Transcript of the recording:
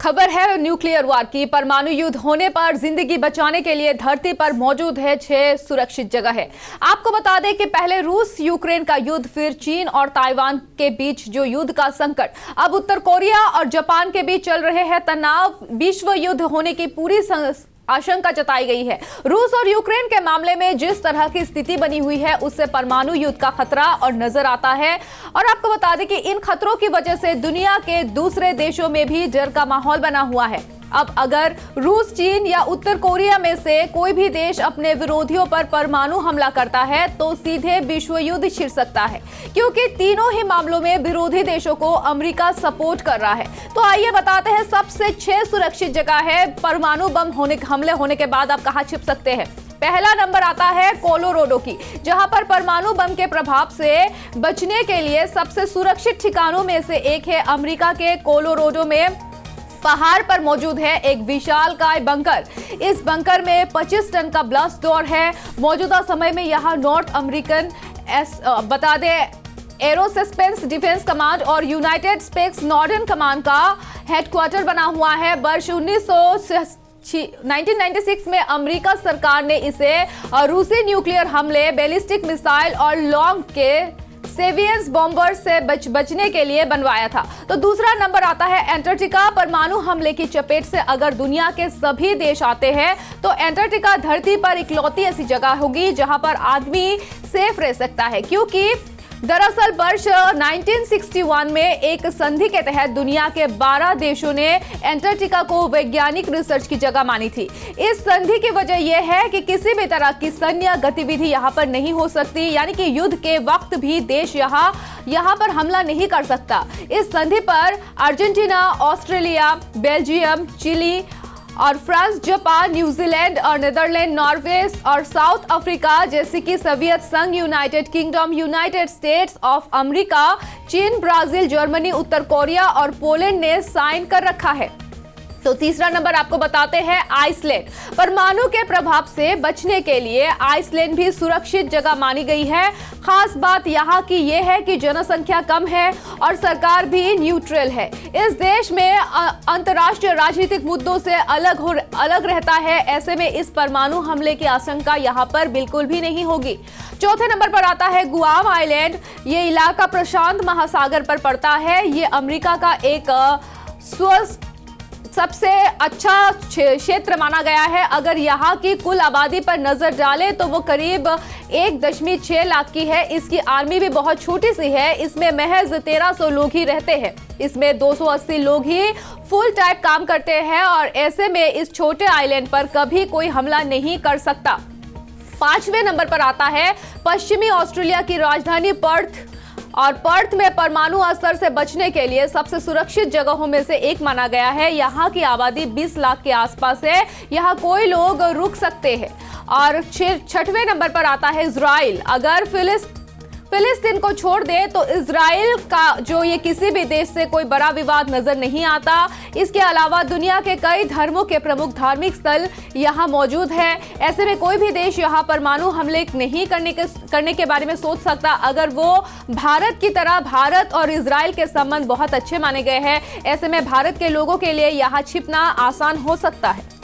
खबर है न्यूक्लियर वार की। परमाणु युद्ध होने पर जिंदगी बचाने के लिए धरती पर मौजूद है 6 सुरक्षित जगह है। आपको बता दें कि पहले रूस यूक्रेन का युद्ध, फिर चीन और ताइवान के बीच जो युद्ध का संकट, अब उत्तर कोरिया और जापान के बीच चल रहे हैं तनाव। विश्व युद्ध होने की पूरी आशंका जताई गई है। रूस और यूक्रेन के मामले में जिस तरह की स्थिति बनी हुई है, उससे परमाणु युद्ध का खतरा और नजर आता है। और आपको बता दें कि इन खतरों की वजह से दुनिया के दूसरे देशों में भी डर का माहौल बना हुआ है। अब अगर रूस, चीन या उत्तर कोरिया में से कोई भी देश अपने विरोधियों पर परमाणु हमला करता है तो सीधे विश्व युद्ध छिड़ सकता है, क्योंकि तीनों ही मामलों में विरोधी देशों को अमेरिका सपोर्ट कर रहा है। तो आइए बताते हैं सबसे 6 सुरक्षित जगह है परमाणु बम हमले होने के बाद आप कहां छिप सकते हैं। पहला नंबर आता है कोलोराडो की, जहां पर परमाणु बम के प्रभाव से बचने के लिए सबसे सुरक्षित ठिकानों में से एक है। अमेरिका के कोलोराडो में पहाड़ पर मौजूद है एक विशालकाय बंकर। इस बंकर में 25 टन का ब्लास्ट डोर है। मौजूदा समय में यहाँ नॉर्थ अमेरिकन बता दें एरोस्पेस डिफेंस कमांड और यूनाइटेड स्टेट्स नॉर्दर्न कमांड का हेडक्वार्टर बना हुआ है। वर्ष 1996 में अमेरिका सरकार ने इसे रूसी न्यूक्लियर हमले, बैलिस्टिक मिसाइल और लॉन्ग के सेवियंस बॉम्बर से बचने के लिए बनवाया था। तो दूसरा नंबर आता है एंटार्क्टिका। परमाणु हमले की चपेट से अगर दुनिया के सभी देश आते हैं तो एंटार्क्टिका धरती पर इकलौती ऐसी जगह होगी जहां पर आदमी सेफ रह सकता है, क्योंकि दरअसल वर्ष 1961 में एक संधि के तहत दुनिया के 12 देशों ने एंटार्क्टिका को वैज्ञानिक रिसर्च की जगह मानी थी। इस संधि की वजह यह है कि किसी भी तरह की सैन्य गतिविधि यहां पर नहीं हो सकती, यानी कि युद्ध के वक्त भी देश यहां पर हमला नहीं कर सकता। इस संधि पर अर्जेंटीना, ऑस्ट्रेलिया, बेल्जियम, चिली और फ्रांस, जापान, न्यूजीलैंड और नीदरलैंड, नॉर्वे और साउथ अफ्रीका जैसे कि सोवियत संघ, United kingdom, United states of America, चीन, ब्राजील, जर्मनी, उत्तर कोरिया और पोलैंड ने साइन कर रखा है। तो तीसरा नंबर आपको बताते हैं आइसलैंड। परमाणु के प्रभाव से बचने के लिए आइसलैंड भी सुरक्षित जगह मानी गई है। खास बात यहाँ की यह है कि जनसंख्या कम है और सरकार भी न्यूट्रल है। इस देश में अंतर्राष्ट्रीय राजनीतिक मुद्दों से अलग रहता है। ऐसे में इस परमाणु हमले की आशंका यहाँ पर बिल्कुल भी नहीं होगी। चौथे नंबर पर आता है गुआम आइलैंड। ये इलाका प्रशांत महासागर पर पड़ता है। ये अमेरिका का एक सबसे अच्छा क्षेत्र माना गया है। अगर यहाँ की कुल आबादी पर नजर डालें तो वो करीब 1.6 लाख की है। इसकी आर्मी भी बहुत छोटी सी है। इसमें महज 1300 लोग ही रहते हैं। इसमें 280 लोग ही फुल टाइम काम करते हैं और ऐसे में इस छोटे आइलैंड पर कभी कोई हमला नहीं कर सकता। 5वें नंबर पर आता है पश्चिमी ऑस्ट्रेलिया की राजधानी पर्थ। और पर्थ में परमाणु असर से बचने के लिए सबसे सुरक्षित जगहों में से एक माना गया है। यहाँ की आबादी 20 लाख के आसपास है। यहाँ कोई लोग रुक सकते हैं। और 6वें नंबर पर आता है इजराइल। अगर फिलिस्तीन को छोड़ दे तो इजराइल का जो ये किसी भी देश से कोई बड़ा विवाद नजर नहीं आता। इसके अलावा दुनिया के कई धर्मों के प्रमुख धार्मिक स्थल यहाँ मौजूद है। ऐसे में कोई भी देश यहाँ परमाणु हमले नहीं करने के बारे में सोच सकता। अगर वो भारत की तरह, भारत और इजराइल के संबंध बहुत अच्छे माने गए हैं। ऐसे में भारत के लोगों के लिए यहाँ छिपना आसान हो सकता है।